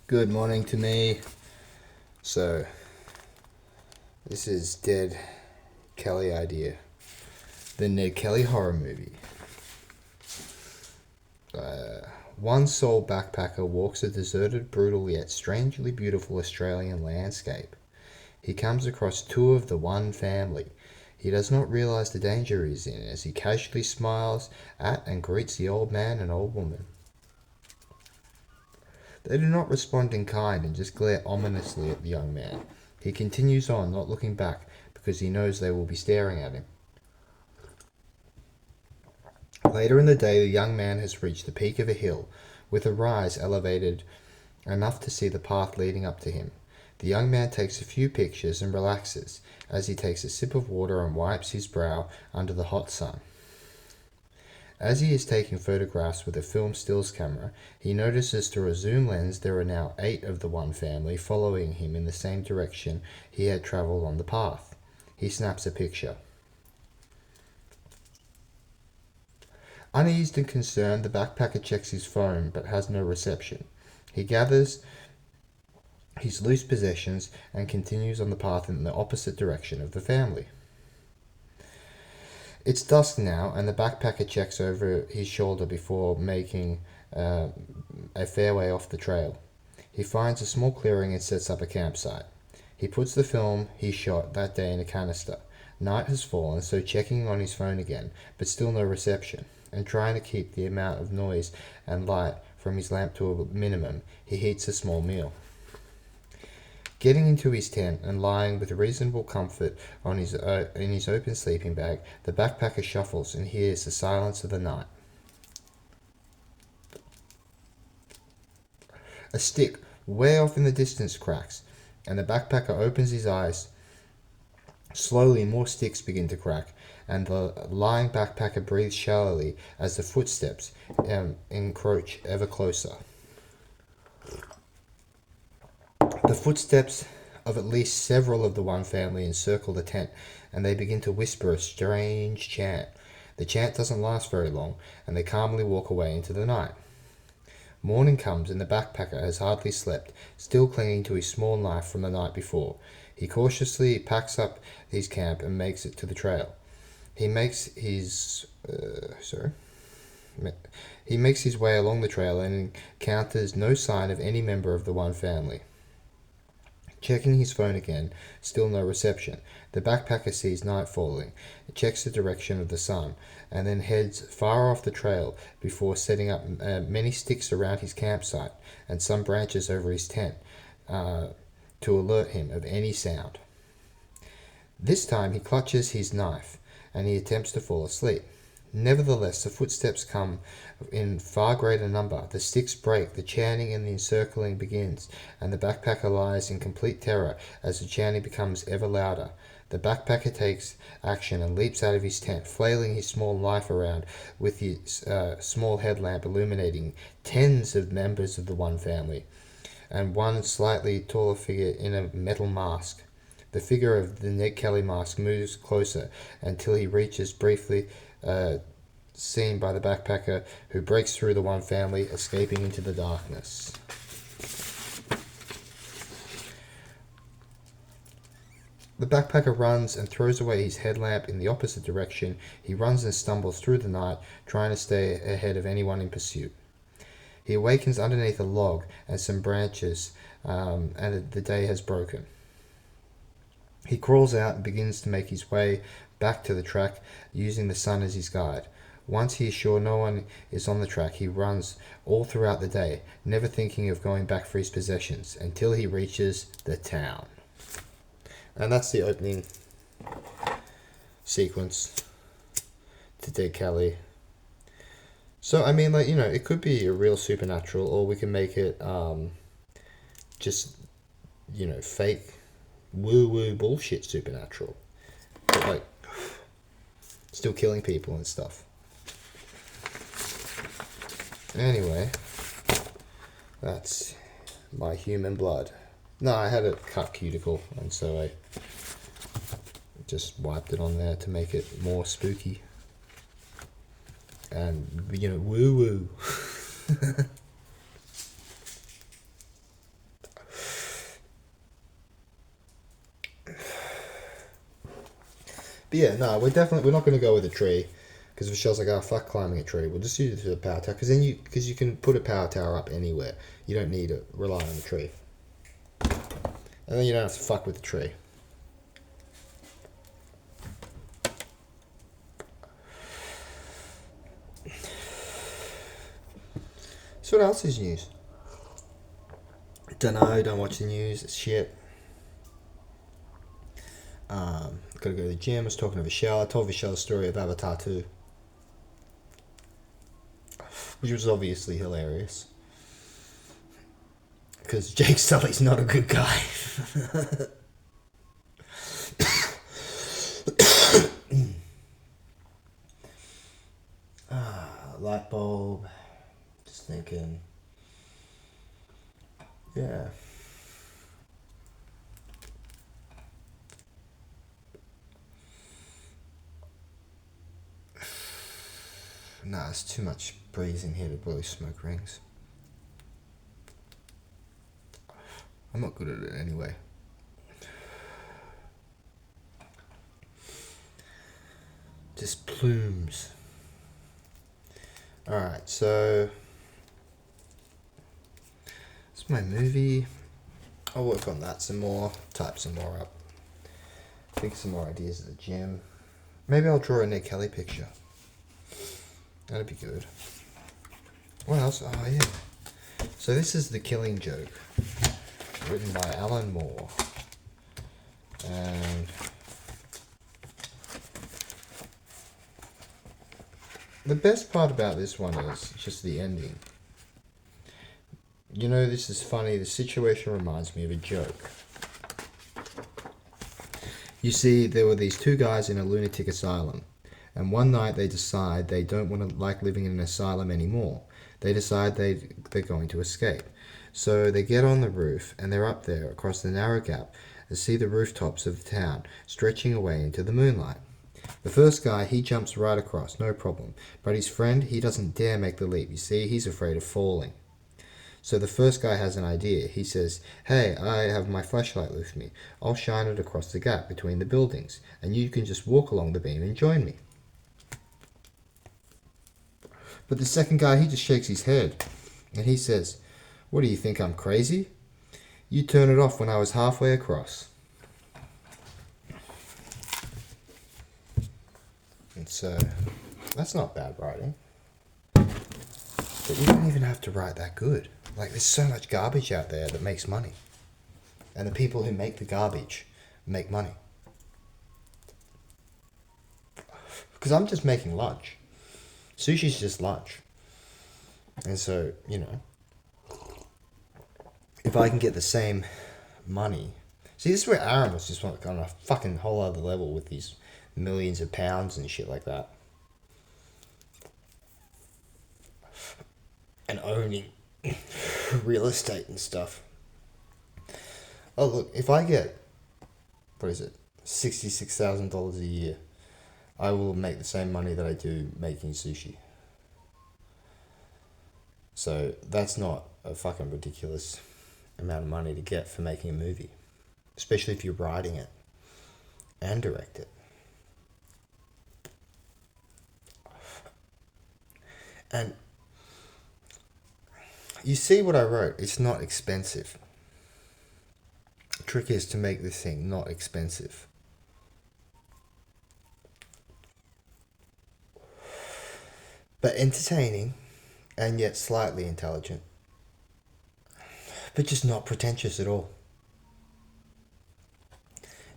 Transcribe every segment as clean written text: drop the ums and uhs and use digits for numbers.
Good morning to me. So, this is Dead Kelly idea. The Ned Kelly horror movie. One sole backpacker walks a deserted, brutal yet strangely beautiful Australian landscape. He comes across two of the one family. He does not realize the danger he is in as he casually smiles at and greets the old man and old woman. They do not respond in kind and just glare ominously at the young man. He continues on, not looking back, because he knows they will be staring at him. Later in the day, the young man has reached the peak of a hill, with a rise elevated enough to see the path leading up to him. The young man takes a few pictures and relaxes as he takes a sip of water and wipes his brow under the hot sun. As he is taking photographs with a film stills camera, he notices through a zoom lens there are now 8 of the one family following him in the same direction he had travelled on the path. He snaps a picture. Uneased and concerned, the backpacker checks his phone but has no reception. He gathers his loose possessions and continues on the path in the opposite direction of the family. It's dusk now, and the backpacker checks over his shoulder before making a fairway off the trail. He finds a small clearing and sets up a campsite. He puts the film he shot that day in a canister. Night has fallen, so checking on his phone again, but still no reception, and trying to keep the amount of noise and light from his lamp to a minimum, he heats a small meal. Getting into his tent and lying with reasonable comfort in his open sleeping bag, the backpacker shuffles and hears the silence of the night. A stick way off in the distance cracks, and the backpacker opens his eyes. Slowly, more sticks begin to crack, and the lying backpacker breathes shallowly as the footsteps encroach ever closer. The footsteps of at least several of the one family encircle the tent, and they begin to whisper a strange chant. The chant doesn't last very long, and they calmly walk away into the night. Morning comes, and the backpacker has hardly slept, still clinging to his small knife from the night before. He cautiously packs up his camp and makes it to the trail. He makes his way along the trail and encounters no sign of any member of the one family. Checking his phone again, still no reception. The backpacker sees night falling, checks the direction of the sun, and then heads far off the trail before setting up many sticks around his campsite and some branches over his tent to alert him of any sound. This time he clutches his knife and he attempts to fall asleep. Nevertheless, the footsteps come in far greater number. The sticks break, the chanting and the encircling begins, and the backpacker lies in complete terror as the chanting becomes ever louder. The backpacker takes action and leaps out of his tent, flailing his small knife around with his small headlamp illuminating tens of members of the one family, and one slightly taller figure in a metal mask. The figure of the Ned Kelly mask moves closer until he reaches briefly seen by the backpacker, who breaks through the one family, escaping into the darkness. The backpacker runs and throws away his headlamp in the opposite direction. He runs and stumbles through the night, trying to stay ahead of anyone in pursuit. He awakens underneath a log and some branches, and the day has broken. He crawls out and begins to make his way back to the track, using the sun as his guide. Once he is sure no one is on the track, he runs all throughout the day, never thinking of going back for his possessions, until he reaches the town. And that's the opening sequence to Dead Kelly. So, I mean, like, it could be a real supernatural, or we can make it just, fake woo-woo bullshit supernatural. But, like, still killing people and stuff. Anyway, that's my human blood. No, I had a cut cuticle, and so I just wiped it on there to make it more spooky. And, woo-woo. But yeah, no, we're not going to go with a tree. Because Michelle's like, oh, fuck climbing a tree. We'll just use it for the power tower. Because you can put a power tower up anywhere. You don't need to rely on the tree. And then you don't have to fuck with the tree. So what else is news? Don't know, don't watch the news, it's shit. Gotta go to the gym. I was talking to Michelle. I told Michelle the story of Avatar 2. Which was obviously hilarious. Because Jake Sully's not a good guy. Light bulb. Just thinking. Yeah. Nah, it's too much breeze in here to blow smoke rings. I'm not good at it anyway. Just plumes. Alright, so it's my movie. I'll work on that some more, type some more up. Think of some more ideas at the gym. Maybe I'll draw a Ned Kelly picture. That'd be good. What else? Oh, yeah. So this is The Killing Joke, written by Alan Moore. And the best part about this one is just the ending. You know, this is funny. The situation reminds me of a joke. You see, there were these two guys in a lunatic asylum. And one night they decide they don't want to like living in an asylum anymore. They decide they're going to escape. So they get on the roof and they're up there across the narrow gap and see the rooftops of the town stretching away into the moonlight. The first guy, he jumps right across, no problem. But his friend, he doesn't dare make the leap. You see, he's afraid of falling. So the first guy has an idea. He says, hey, I have my flashlight with me. I'll shine it across the gap between the buildings and you can just walk along the beam and join me. But the second guy, he just shakes his head. And he says, what do you think, I'm crazy? You turn it off when I was halfway across. And so, that's not bad writing. But you don't even have to write that good. Like, there's so much garbage out there that makes money. And the people who make the garbage make money. Because I'm just making lunch. Sushi's just lunch. And so, you know, if I can get the same money. See, this is where Aaron was just on a fucking whole other level with these millions of pounds and shit like that. And owning real estate and stuff. Oh, look, if I get, what is it, $66,000 a year, I will make the same money that I do making sushi. So that's not a fucking ridiculous amount of money to get for making a movie. Especially if you're writing it and direct it. And you see what I wrote? It's not expensive. The trick is to make this thing not expensive. But entertaining, and yet slightly intelligent. But just not pretentious at all.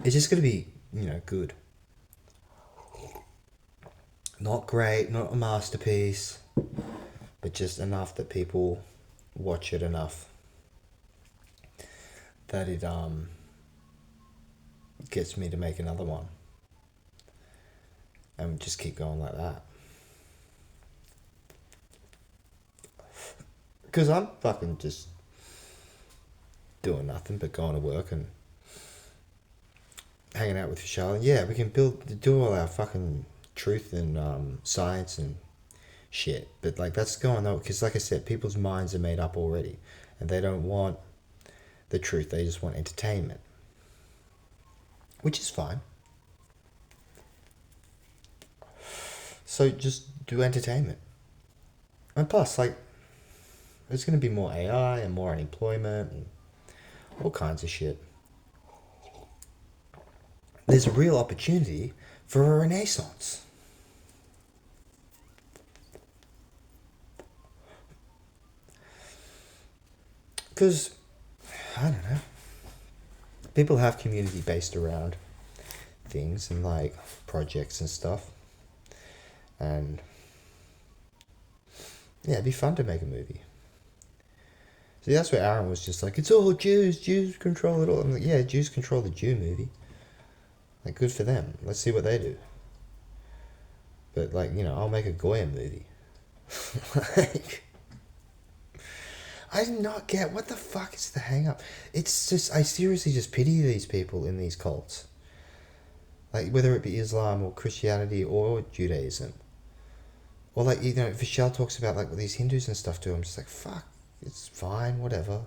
It's just going to be, you know, good. Not great, not a masterpiece, but just enough that people watch it enough that it gets me to make another one. And just keep going like that. Because I'm fucking just doing nothing but going to work and hanging out with Michelle. And yeah, we can do all our fucking truth and science and shit. But like that's going on because like I said, people's minds are made up already. And they don't want the truth. They just want entertainment. Which is fine. So just do entertainment. And plus, like, there's going to be more AI and more unemployment and all kinds of shit. There's a real opportunity for a renaissance. Because, I don't know, people have community based around things and like projects and stuff. And yeah, it'd be fun to make a movie. See, that's where Aaron was just like, it's all Jews, Jews control it all. I'm like, yeah, Jews control the Jew movie. Like, good for them. Let's see what they do. But, like, you know, I'll make a Goya movie. Like, I did not get, what the fuck is the hang up? It's just, I seriously just pity these people in these cults. Like, whether it be Islam or Christianity or Judaism. Or, like, you know, Vishal talks about, like, what these Hindus and stuff do. I'm just like, fuck, it's fine, whatever.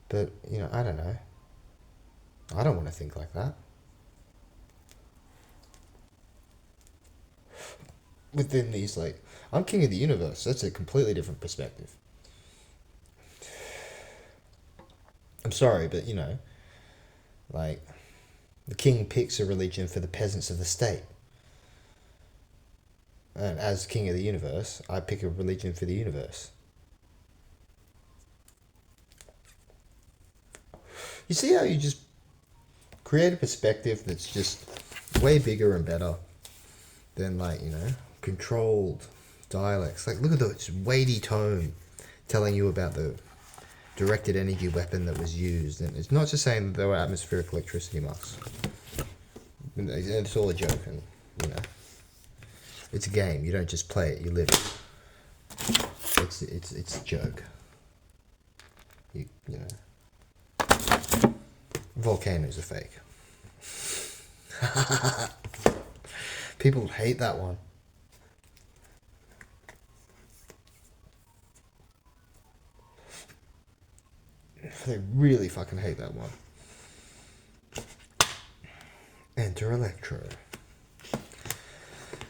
But, you know, I don't know. I don't want to think like that. Within these, like, I'm king of the universe. That's a completely different perspective. I'm sorry, but, you know, like, the king picks a religion for the peasants of the state. And as king of the universe, I pick a religion for the universe. You see how you just create a perspective that's just way bigger and better than, like, you know, controlled dialects. Like, look at the weighty tone telling you about the directed energy weapon that was used. And it's not just saying that there were atmospheric electricity masks. It's all a joke, and, you know, it's a game. You don't just play it, you live it. It's a joke. You know. Volcanoes are fake. People hate that one. They really fucking hate that one. Enter Electro.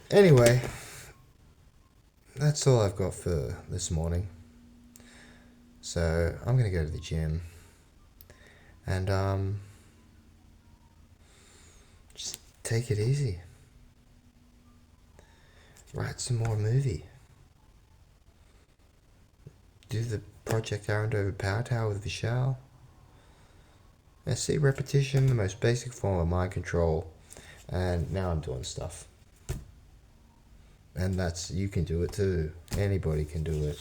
Anyway, that's all I've got for this morning. So I'm gonna go to the gym and just take it easy. Write some more movie. Do the Project Arendover Power Tower with Vishal. I see repetition, the most basic form of mind control, and now I'm doing stuff. And that's, you can do it too. Anybody can do it.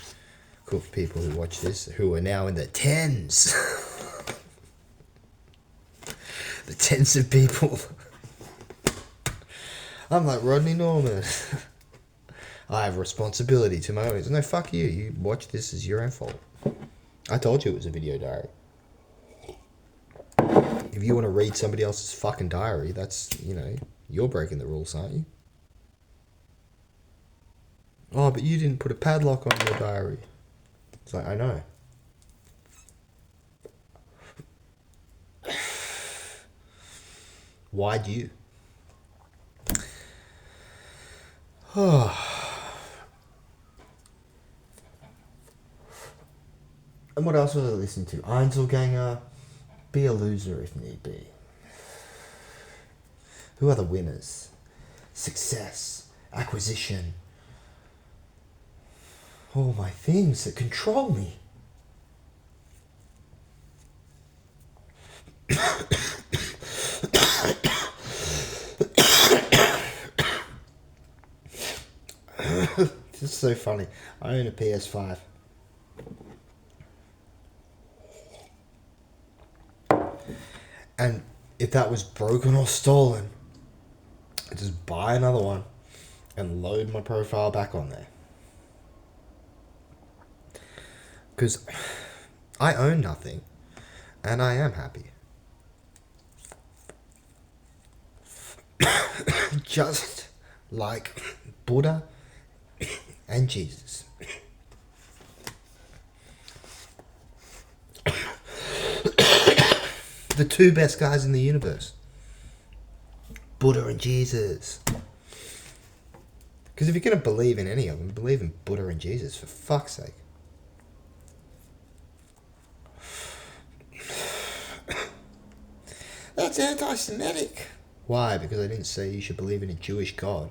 Cool for people who watch this, who are now in the tens. The tens of people. I'm like Rodney Norman. I have responsibility to my audience. No, fuck you. You watch this as your own fault. I told you it was a video diary. If you want to read somebody else's fucking diary, that's, you know, you're breaking the rules, aren't you? Oh, but you didn't put a padlock on your diary. It's like, I know. Why'd you? And what else was I listening to? Einzelganger. Be a loser if need be. Who are the winners? Success. Acquisition. All my things that control me. This is so funny. I own a PS5. And if that was broken or stolen, I'd just buy another one and load my profile back on there. Because I own nothing and I am happy. Just like Buddha and Jesus. The two best guys in the universe. Buddha and Jesus. Because if you're going to believe in any of them, believe in Buddha and Jesus, for fuck's sake. That's anti-Semitic. Why? Because I didn't say you should believe in a Jewish God.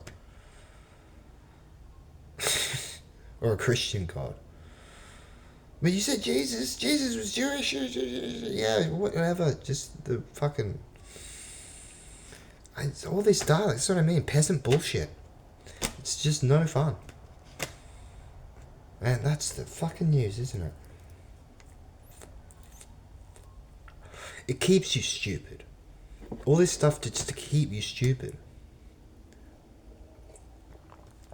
Or a Christian God. But you said Jesus. Jesus was Jewish. Yeah, whatever. Just the fucking... all this dialogue, that's what I mean. Peasant bullshit. It's just no fun. Man, that's the fucking news, isn't it? It keeps you stupid. All this stuff just to keep you stupid.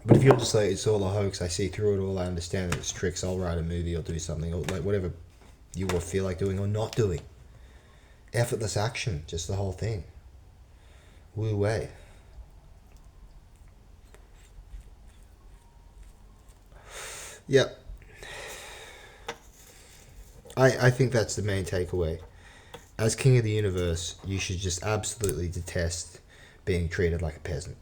But if you're just like, it's all a hoax, I see through it all, I understand that it's tricks, I'll write a movie or do something, or like whatever you will feel like doing or not doing. Effortless action, just the whole thing. Wu Wei. Yep. I think that's the main takeaway. As king of the universe, you should just absolutely detest being treated like a peasant.